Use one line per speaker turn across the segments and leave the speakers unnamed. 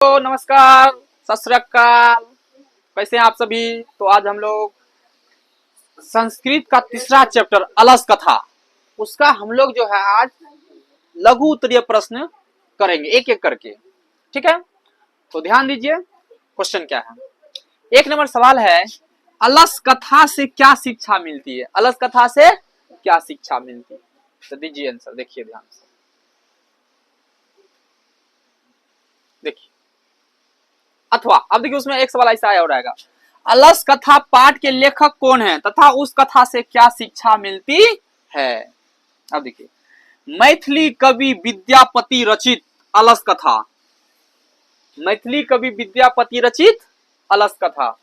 तो नमस्कार, सत श्री अकाल। कैसे हैं आप सभी। तो आज हम लोग संस्कृत का तीसरा चैप्टर अलस कथा, उसका हम लोग जो है आज लघु उत्तरीय प्रश्न करेंगे एक एक करके। ठीक है, तो ध्यान दीजिए क्वेश्चन क्या है। एक नंबर सवाल है, अलस कथा से क्या शिक्षा मिलती है। अलस कथा से क्या शिक्षा मिलती है, तो दीजिए आंसर। देखिए ध्यान से, देखिए अथवा अब देखिए उसमें एक सवाल ऐसा आया हो रहेगा, अलस कथा पाठ के लेखक कौन है तथा उस कथा से क्या शिक्षा मिलती है। अब देखिए, मैथिली कवि विद्यापति रचित अलस कथा, मैथिली कवि विद्यापति रचित अलस कथा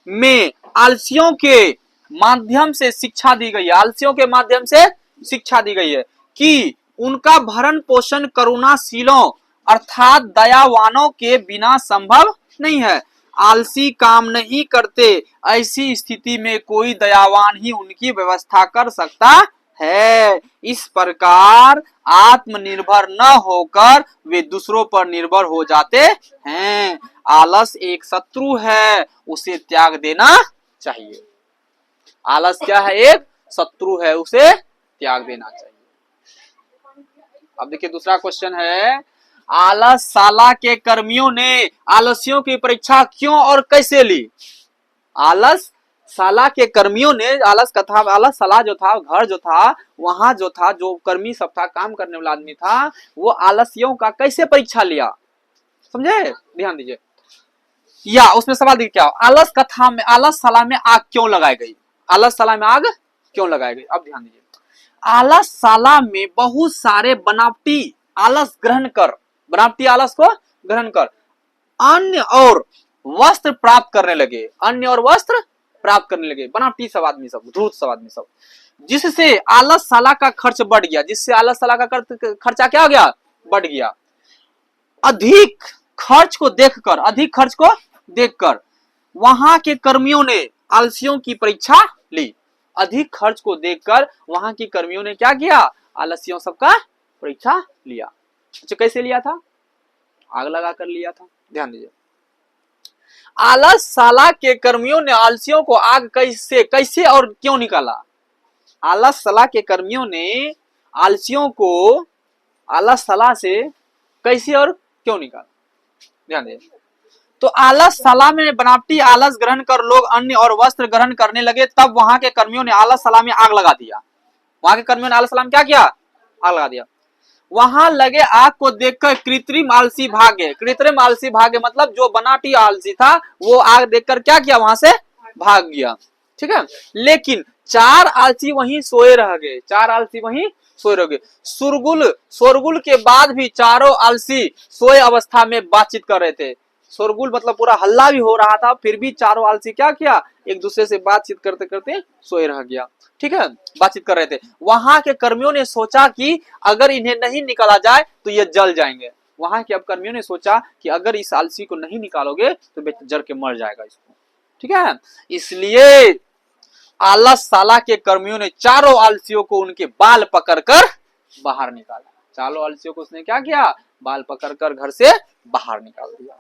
में आलसियों के माध्यम से शिक्षा दी गई है। आलसियों के माध्यम से शिक्षा दी गई है कि उनका भरण पोषण करुणाशीलों अर्थात दयावानों के बिना संभव नहीं है। आलसी काम नहीं करते, ऐसी स्थिति में कोई दयावान ही उनकी व्यवस्था कर सकता है। इस प्रकार आत्मनिर्भर न होकर वे दूसरों पर निर्भर हो जाते हैं। आलस एक शत्रु है, उसे त्याग देना चाहिए। आलस क्या है, एक शत्रु है, उसे त्याग देना चाहिए। अब देखिए दूसरा क्वेश्चन है, आलसशाला के कर्मियों ने आलसियों की परीक्षा क्यों और कैसे ली। आलसशाला के कर्मियों ने आलसशाला जो था, घर जो था, वहां जो था, जो कर्मी सब था, काम करने वाला आदमी था, वो आलसियों का कैसे परीक्षा लिया, समझे। ध्यान दीजिए, या उसमें सवाल देखिए क्या, आलस कथा में आलसशाला में आग क्यों लगाई गई। आलसशाला में आग क्यों लगाई गई। अब ध्यान दीजिए, आलसशाला में बहुत सारे बनावटी आलस ग्रहण कर, बनावटी आलस को ग्रहण कर अन्न और वस्त्र प्राप्त करने लगे। अन्न और वस्त्र प्राप्त करने लगे बनावटी सब आदमी सब, धूर्त सब आदमी सब, जिससे आलसशाला का खर्च बढ़ गया। जिससे आलसशाला का खर्चा क्या हो गया, बढ़ गया। अधिक खर्च को देखकर वहां के कर्मियों ने आलसियों की परीक्षा ली। अधिक खर्च को देखकर वहां के कर्मियों ने क्या किया, आलसियों सबका परीक्षा लिया। अच्छा, कैसे लिया था, आग लगा कर लिया था। ध्यान दीजिए, आलसशाला के कर्मियों ने आलसियों को आग कैसे और क्यों निकाला। आलसशाला के कर्मियों ने आलसियों को आलसशाला से कैसे और क्यों निकाला। ध्यान दीजिए, तो आलसशाला में बनावटी आलस ग्रहण कर लोग अन्न और वस्त्र ग्रहण करने लगे, तब वहां के कर्मियों ने आलसशाला में आग लगा दिया। वहां के कर्मियों ने आलसशाला में क्या किया, आग लगा दिया। वहां लगे आग को देखकर कृत्रिम आलसी भागे। कृत्रिम आलसी भागे मतलब जो बनावटी आलसी था वो आग देखकर क्या किया, वहां से भाग गया। ठीक है, लेकिन चार आलसी वहीं सोए रह गए। चार आलसी वहीं सोए रह गए। शोरगुल के बाद भी चारों आलसी सोए अवस्था में बातचीत कर रहे थे। शोरगुल मतलब पूरा हल्ला भी हो रहा था, फिर भी चारों आलसी क्या किया, एक दूसरे से बातचीत करते करते सोए रह गया। ठीक है, बातचीत कर रहे थे। वहां के कर्मियों ने सोचा कि अगर इन्हें नहीं निकाला जाए तो ये जल जाएंगे। वहां के अब कर्मियों ने सोचा कि अगर इस आलसी को नहीं निकालोगे तो जल के मर जाएगा इसको। ठीक है, इसलिए आलसशाला के कर्मियों ने चारों आलसियों को उनके बाल पकड़कर बाहर निकाला। चारों आलसियों को उसने क्या किया, बाल पकड़कर घर से बाहर निकाल दिया।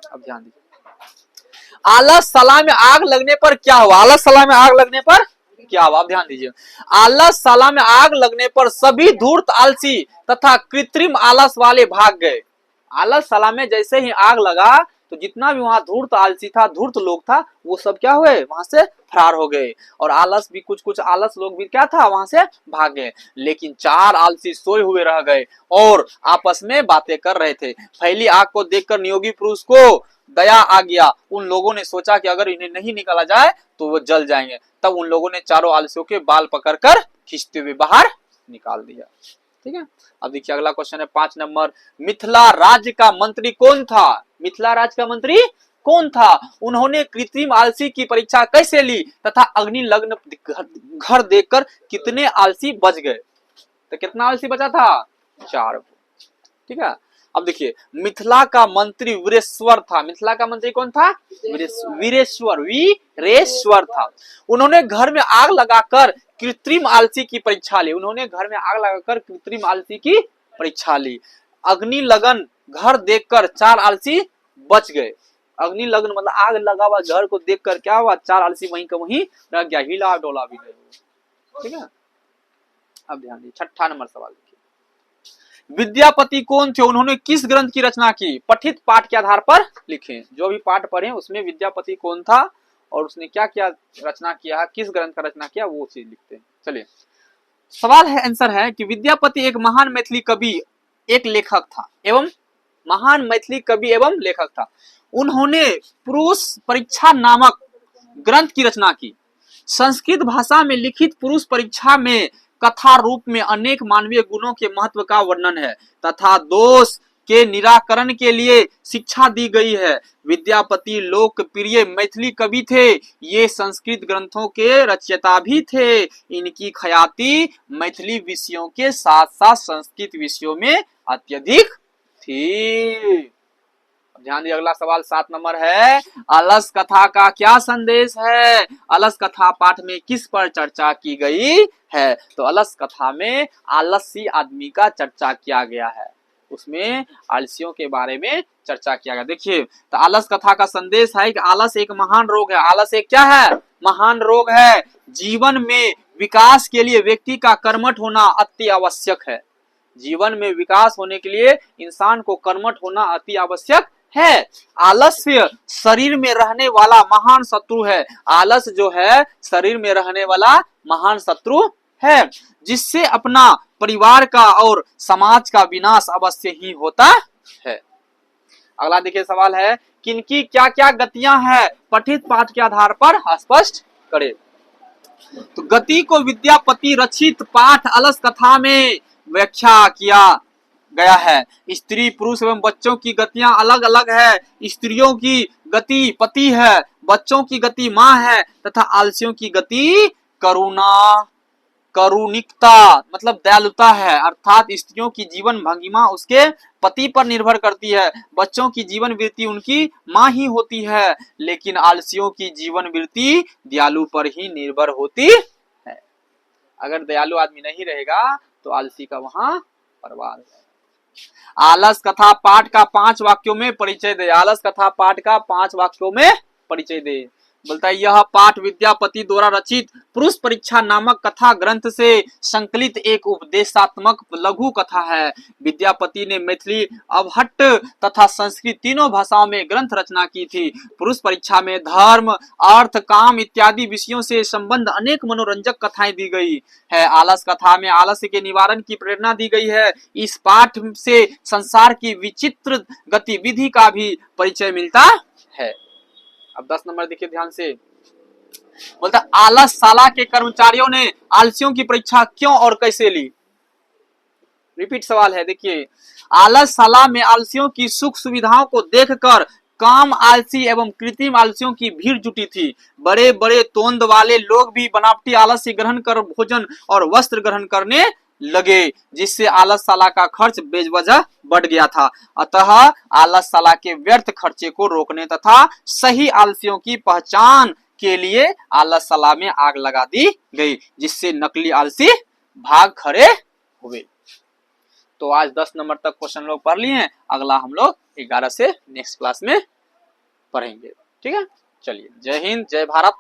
अब ध्यान दीजिए, आलसशाला में आग लगने पर क्या हुआ। आलसशाला में आग लगने पर क्या हुआ, अब ध्यान दीजिए। आलसशाला में आग लगने पर सभी धूर्त आलसी तथा कृत्रिम आलस वाले भाग गए। आलसशाला में जैसे ही आग लगा तो जितना भी वहां धूर्त आलसी था, धूर्त लोग था, वो सब क्या हुए, वहां से फरार हो गए। और आलस भी कुछ आलस लोग भी क्या था, वहां से भाग गए। लेकिन चार आलसी सोए हुए रह गए और आपस में बातें कर रहे थे। फैली आग को देखकर नियोगी पुरुष को दया आ गया। उन लोगों ने सोचा कि अगर इन्हें नहीं निकाला जाए तो वो जल जाएंगे। तब उन लोगों ने चारों आलसियों के बाल पकड़कर खींचते हुए बाहर निकाल दिया। ठीक है, अब देखिए अगला क्वेश्चन है 5 नंबर, मिथिला राज्य का मंत्री कौन था। मिथिला राज्य का मंत्री कौन था, उन्होंने कृत्रिम आलसी की परीक्षा कैसे ली तथा अग्नि लग्न घर देखकर कितने आलसी बच गए। तो कितना आलसी बचा था, 4। ठीक है, अब देखिए मिथिला का मंत्री वीरेश्वर था। मिथिला का मंत्री कौन था, वीरेश्वर था। उन्होंने घर में आग लगाकर कृत्रिम आलसी की परीक्षा ली। उन्होंने घर में आग लगाकर कृत्रिम आलसी की परीक्षा ली। अग्नि लगन घर देखकर 4 आलसी बच गए। अग्नि लग्न मतलब आग लगा हुआ घर को देखकर क्या हुआ, 4 आलसी वहीं का वहीं रह गया, हिला डोला भी नहीं। ठीक है, अब ध्यान दीजिए 6ठा नंबर सवाल देखिए। विद्यापति कौन थे, उन्होंने किस ग्रंथ की रचना की, पठित पाठ के आधार पर लिखें। जो भी पाठ पढ़े उसमें विद्यापति कौन था और उसने क्या क्या रचना किया है, किस ग्रंथ का रचना किया, वो चीज लिखते हैं। चलिए सवाल है, आंसर है कि विद्यापति एक महान मैथिली कवि, एक लेखक था एवं महान मैथिली कवि एवं लेखक था। उन्होंने पुरुष परीक्षा नामक ग्रंथ की रचना की। संस्कृत भाषा में लिखित पुरुष परीक्षा में कथा रूप में अनेक मानवीय गुणों के महत्व का वर्णन है तथा दोष के निराकरण के लिए शिक्षा दी गई है। विद्यापति लोकप्रिय मैथिली कवि थे, ये संस्कृत ग्रंथों के रचयिता भी थे। इनकी ख्याति मैथिली विषयों के साथ साथ संस्कृत विषयों में अत्यधिक थी। ध्यान दिए, अगला सवाल 7 नंबर है, अलस कथा का क्या संदेश है। अलस कथा पाठ में किस पर चर्चा की गई है, तो अलस कथा में आलसी आदमी का चर्चा किया गया है, उसमें आलसियों के बारे में चर्चा किया गया। देखिए तो आलस कथा का संदेश है कि आलस एक महान रोग है। आलस एक क्या है, महान रोग है। जीवन में विकास के लिए व्यक्ति का कर्मठ होना अति आवश्यक है। जीवन में विकास होने के लिए इंसान को कर्मठ होना अति आवश्यक है। आलस्य शरीर में रहने वाला महान शत्रु है। आलस जो है शरीर में रहने वाला महान शत्रु है, जिससे अपना परिवार का और समाज का विनाश अवश्य ही होता है। अगला देखिए सवाल है, किनकी क्या क्या गतियां हैं, पठित पाठ के आधार पर स्पष्ट करें। तो गति को विद्यापति रचित पाठ अलस कथा में व्याख्या किया गया है। स्त्री पुरुष एवं बच्चों की गतियां अलग अलग है। स्त्रियों की गति पति है, बच्चों की गति माँ है तथा आलसियों की गति करुणिकता मतलब दयालुता है। अर्थात स्त्रियों की जीवन भंगिमा उसके पति पर निर्भर करती है, बच्चों की जीवन वृत्ति उनकी माँ ही होती है, लेकिन आलसियों की जीवन वृत्ति दयालु पर ही निर्भर होती है। अगर दयालु आदमी नहीं रहेगा तो आलसी का वहां परवार है। आलस कथा पाठ का 5 वाक्यों में परिचय दे। आलस कथा पाठ का 5 वाक्यों में परिचय दे। बोलता है यह पाठ विद्यापति द्वारा रचित पुरुष परीक्षा नामक कथा ग्रंथ से संकलित एक उपदेशात्मक लघु कथा है। विद्यापति ने मैथिली, अवहट्ट तथा संस्कृत तीनों भाषाओं में ग्रंथ रचना की थी। पुरुष परीक्षा में धर्म, अर्थ, काम इत्यादि विषयों से संबंध अनेक मनोरंजक कथाएं दी गई है। आलस कथा में आलस्य के निवारण की प्रेरणा दी गई है। इस पाठ से संसार की विचित्र गतिविधि का भी परिचय मिलता है। अब 10 नंबर देखिए ध्यान से, बोलता आलसशाला के कर्मचारियों ने आलसियों की परीक्षा क्यों और कैसे ली। रिपीट सवाल है, देखिए आलसशाला में आलसियों की सुख सुविधाओं को देखकर काम आलसी एवं कृत्रिम आलसियों की भीड़ जुटी थी। बड़े बड़े तोंद वाले लोग भी बनावटी आलस्य ग्रहण कर भोजन और वस्त्र ग्रहण करने लगे, जिससे आलसशाला का खर्च बेवजह बढ़ गया था। अतः आलसशाला के व्यर्थ खर्चे को रोकने तथा सही आलसियों की पहचान के लिए आलसशाला में आग लगा दी गई, जिससे नकली आलसी भाग खड़े हुए। तो आज 10 नंबर तक क्वेश्चन लोग पढ़ लिए हैं। अगला हम लोग 11 से नेक्स्ट क्लास में पढ़ेंगे। ठीक है, चलिए जय हिंद, जय भारत।